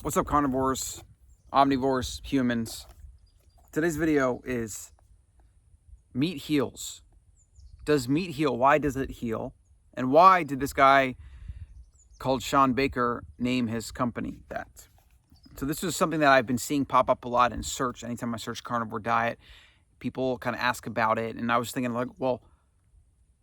What's up, carnivores, omnivores, humans? Today's video is meat heals. Does meat heal? Why does it heal? And why did this guy called Shawn Baker name his company that? So this is something that I've been seeing pop up a lot in search. Anytime I search carnivore diet, people kind of ask about it. And I was thinking like, well,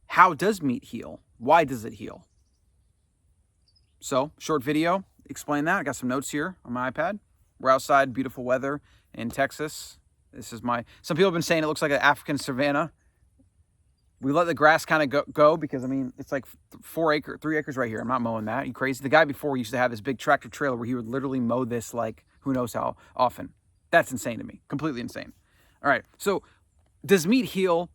how does meat heal? Why does it heal? So, short video, explain that. I got some notes here on my iPad. We're outside, beautiful weather in Texas. This is some people have been saying it looks like an African savanna. We let the grass kind of go because, I mean, it's like 3 acres right here. I'm not mowing that. You crazy? The guy before used to have this big tractor trailer where he would literally mow this like who knows how often. That's insane to me. Completely insane. All right. So does meat heal?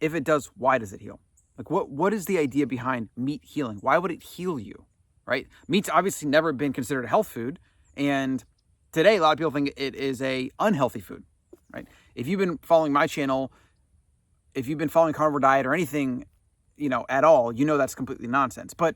If it does, why does it heal? Like what is the idea behind meat healing? Why would it heal you? Right? Meat's obviously never been considered a health food. And today, a lot of people think it is a unhealthy food, right? If you've been following my channel, if you've been following carnivore diet or anything, at all, that's completely nonsense. But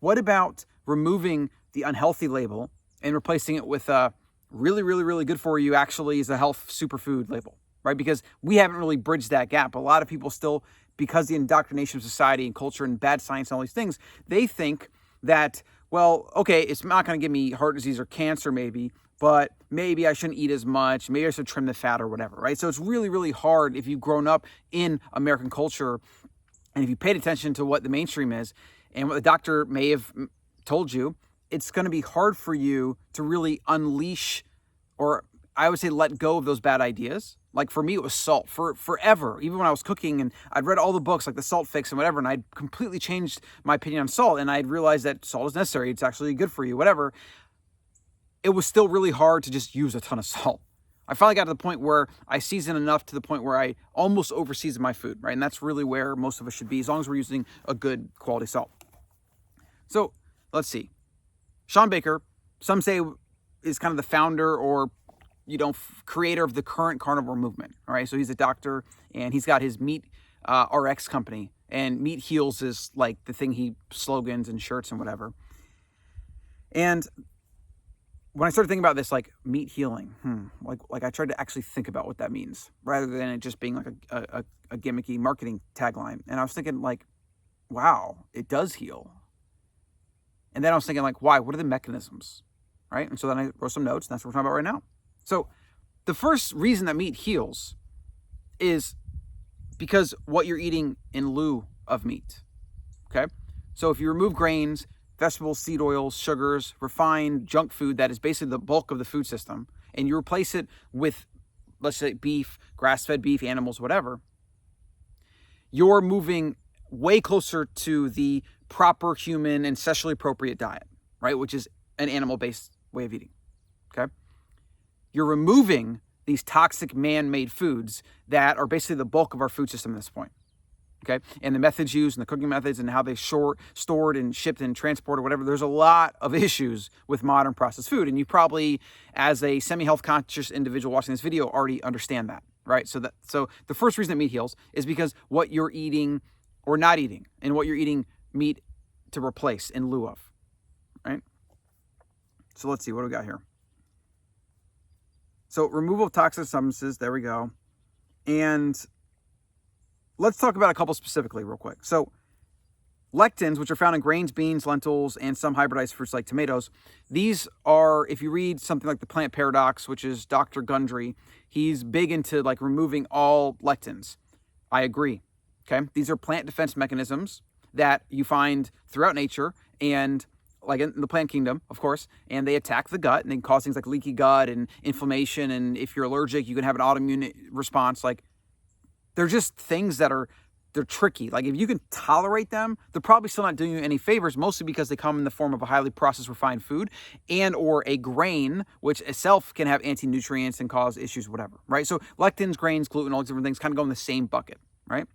what about removing the unhealthy label and replacing it with a really, really, really good for you actually is a health superfood label, right? Because we haven't really bridged that gap. A lot of people still, because the indoctrination of society and culture and bad science and all these things, they think that, well, okay, it's not going to give me heart disease or cancer maybe, but maybe I shouldn't eat as much. Maybe I should trim the fat or whatever, right? So it's really, really hard if you've grown up in American culture and if you paid attention to what the mainstream is and what the doctor may have told you, it's going to be hard for you to really unleash, or I would say let go of those bad ideas. Like for me, it was salt forever. Even when I was cooking and I'd read all the books like the Salt Fix and whatever, and I'd completely changed my opinion on salt. And I'd realized that salt is necessary. It's actually good for you, whatever. It was still really hard to just use a ton of salt. I finally got to the point where I seasoned enough to the point where I almost over-seasoned my food, right? And that's really where most of us should be, as long as we're using a good quality salt. So let's see. Shawn Baker, some say is kind of the founder or creator of the current carnivore movement. All right. So he's a doctor and he's got his MeatRx company, and Meat Heals is like the thing he slogans and shirts and whatever. And when I started thinking about this, like meat healing, like I tried to actually think about what that means rather than it just being like a gimmicky marketing tagline. And I was thinking like, wow, it does heal. And then I was thinking like, why? What are the mechanisms? Right. And so then I wrote some notes, and that's what we're talking about right now. So the first reason that meat heals is because what you're eating in lieu of meat, okay? So if you remove grains, vegetables, seed oils, sugars, refined junk food that is basically the bulk of the food system, and you replace it with, let's say, beef, grass-fed beef, animals, whatever, you're moving way closer to the proper human, ancestrally appropriate diet, right? Which is an animal-based way of eating, okay? You're removing these toxic man-made foods that are basically the bulk of our food system at this point, okay? And the methods used and the cooking methods and how they stored and shipped and transported, whatever. There's a lot of issues with modern processed food. And you probably, as a semi-health conscious individual watching this video, already understand that, right? So the first reason that meat heals is because what you're eating or not eating and what you're eating meat to replace in lieu of, right? So let's see, what do we got here? So removal of toxic substances, there we go. And let's talk about a couple specifically real quick. So lectins, which are found in grains, beans, lentils, and some hybridized fruits like tomatoes, these are, if you read something like The Plant Paradox, which is Dr. Gundry, he's big into like removing all lectins. I agree, okay? These are plant defense mechanisms that you find throughout nature and like in the plant kingdom, of course, and they attack the gut and they cause things like leaky gut and inflammation. And if you're allergic, you can have an autoimmune response. Like they're just things that they're tricky. Like if you can tolerate them, they're probably still not doing you any favors, mostly because they come in the form of a highly processed refined food and or a grain, which itself can have anti-nutrients and cause issues, whatever, right? So lectins, grains, gluten, all these different things kind of go in the same bucket, right?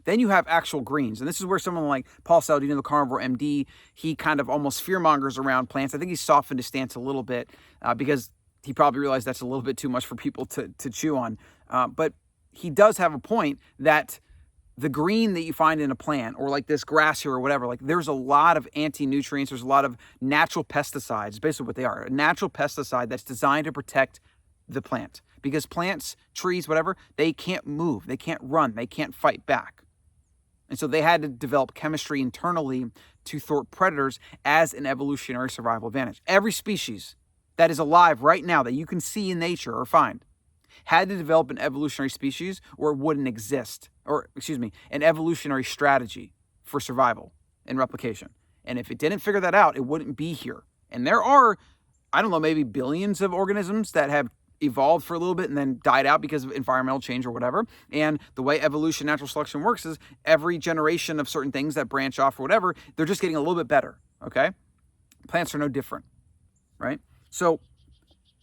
Then you have actual greens. And this is where someone like Paul Saladino, the carnivore MD, he kind of almost fearmongers around plants. I think he softened his stance a little bit because he probably realized that's a little bit too much for people to chew on. But he does have a point that the green that you find in a plant, or like this grass here or whatever, like there's a lot of anti-nutrients, there's a lot of natural pesticides, basically what they are, a natural pesticide that's designed to protect the plant. Because plants, trees, whatever, they can't move, they can't run, they can't fight back. And so they had to develop chemistry internally to thwart predators as an evolutionary survival advantage. Every species that is alive right now that you can see in nature or find had to develop an evolutionary species or it wouldn't exist. An evolutionary strategy for survival and replication. And if it didn't figure that out, it wouldn't be here. And there are, I don't know, maybe billions of organisms that have evolved for a little bit and then died out because of environmental change or whatever. And the way evolution, natural selection works is every generation of certain things that branch off or whatever, they're just getting a little bit better, okay? Plants are no different, right? So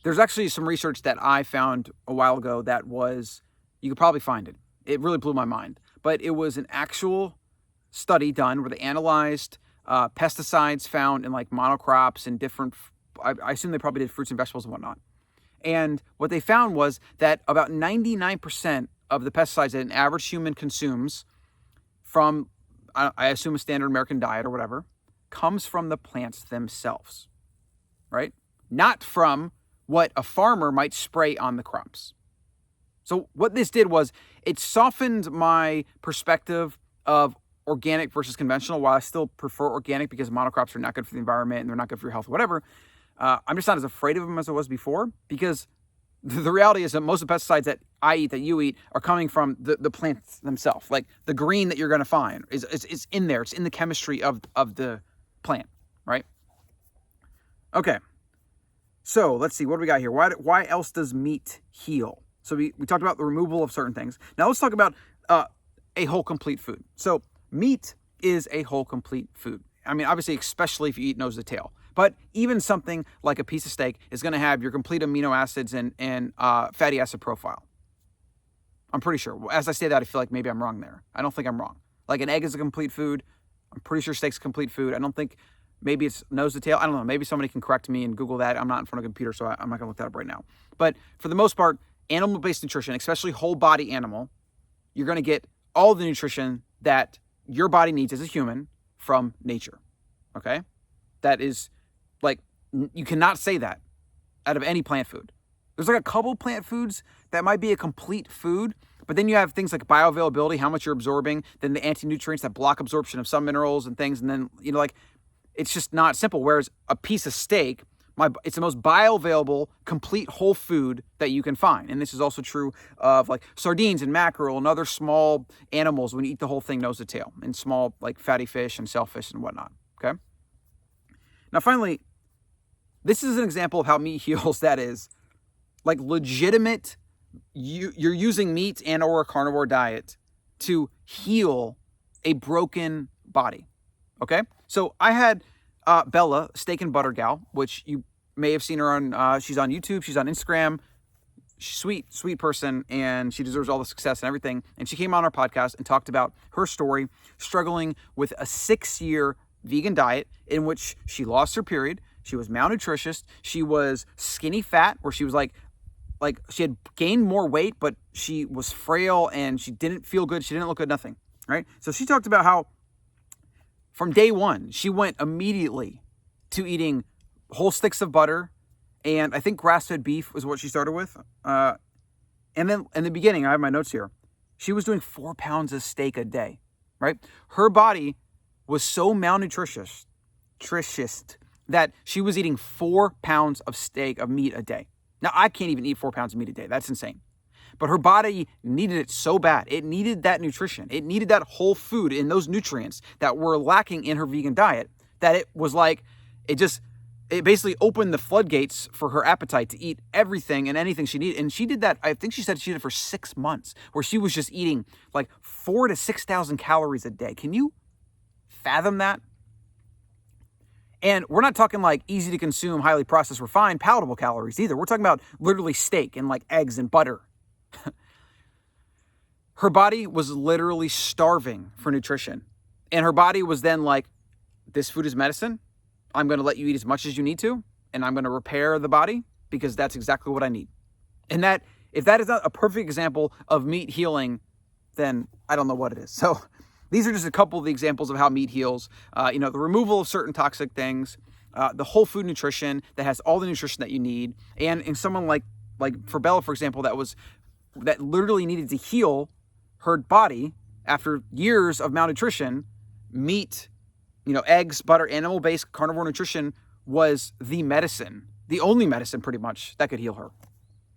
there's actually some research that I found a while ago that was, you could probably find it. It really blew my mind. But it was an actual study done where they analyzed pesticides found in like monocrops and different, I assume they probably did fruits and vegetables and whatnot. And what they found was that about 99% of the pesticides that an average human consumes from, I assume, a standard American diet or whatever, comes from the plants themselves, right? Not from what a farmer might spray on the crops. So what this did was it softened my perspective of organic versus conventional. While I still prefer organic because monocrops are not good for the environment and they're not good for your health, whatever, I'm just not as afraid of them as I was before, because the reality is that most of the pesticides that I eat, that you eat, are coming from the plants themselves. Like the green that you're going to find is in there. It's in the chemistry of the plant, right? Okay. So let's see, what do we got here? Why else does meat heal? So we talked about the removal of certain things. Now let's talk about a whole complete food. So meat is a whole complete food. I mean, obviously, especially if you eat nose to tail. But even something like a piece of steak is going to have your complete amino acids and fatty acid profile. I'm pretty sure. As I say that, I feel like maybe I'm wrong there. I don't think I'm wrong. Like an egg is a complete food. I'm pretty sure steak's a complete food. I don't think, maybe it's nose to tail. I don't know. Maybe somebody can correct me and Google that. I'm not in front of a computer, so I'm not going to look that up right now. But for the most part, animal-based nutrition, especially whole body animal, you're going to get all the nutrition that your body needs as a human from nature. Okay? That is, like, you cannot say that out of any plant food. There's like a couple plant foods that might be a complete food, but then you have things like bioavailability, how much you're absorbing, then the anti-nutrients that block absorption of some minerals and things, and then, like, it's just not simple. Whereas a piece of steak, it's the most bioavailable, complete whole food that you can find. And this is also true of like sardines and mackerel and other small animals when you eat the whole thing nose to tail, and small like fatty fish and shellfish and whatnot, okay? Now, finally, this is an example of how meat heals that is like legitimate. You're using meat and or a carnivore diet to heal a broken body, okay? So I had Bella, Steak and Butter Gal, which you may have seen her on, she's on YouTube, she's on Instagram, sweet person, and she deserves all the success and everything. And she came on our podcast and talked about her story, struggling with a 6-year vegan diet in which she lost her period, she was malnutritious, she was skinny fat, where she was like she had gained more weight, but she was frail and she didn't feel good, she didn't look good, nothing, right? So she talked about how from day one, she went immediately to eating whole sticks of butter, and I think grass-fed beef was what she started with. And then in the beginning, I have my notes here, she was doing 4 pounds of steak a day, right? Her body was so malnutritious that she was eating 4 pounds of meat a day. Now, I can't even eat 4 pounds of meat a day. That's insane. But her body needed it so bad. It needed that nutrition. It needed that whole food and those nutrients that were lacking in her vegan diet, that it was like, it basically opened the floodgates for her appetite to eat everything and anything she needed. And she did that, I think she said she did it for 6 months, where she was just eating like 4,000 to 6,000 calories a day. Can you fathom that? And we're not talking like easy to consume, highly processed, refined, palatable calories either. We're talking about literally steak and like eggs and butter. Her body was literally starving for nutrition. And her body was then like, this food is medicine. I'm going to let you eat as much as you need to, and I'm going to repair the body because that's exactly what I need. And that, if that is not a perfect example of meat healing then I don't know what it is. So these are just a couple of the examples of how meat heals. You know, the removal of certain toxic things, the whole food nutrition that has all the nutrition that you need. And in someone like for Bella, for example, that literally needed to heal her body after years of malnutrition, meat, you know, eggs, butter, animal-based carnivore nutrition was the medicine, the only medicine pretty much that could heal her.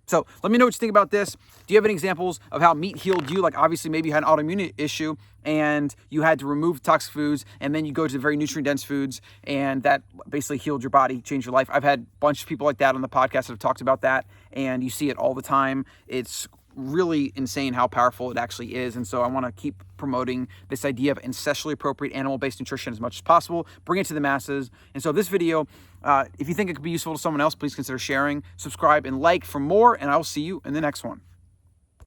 So let me know what you think about this. Do you have any examples of how meat healed you? Like obviously maybe you had an autoimmune issue and you had to remove toxic foods and then you go to very nutrient-dense foods and that basically healed your body, changed your life. I've had a bunch of people like that on the podcast that have talked about that, and you see it all the time. It's really insane how powerful it actually is. And so I want to keep promoting this idea of ancestrally appropriate animal-based nutrition as much as possible, bring it to the masses. And so this video, if you think it could be useful to someone else, please consider sharing, subscribe, and like for more, and I'll see you in the next one.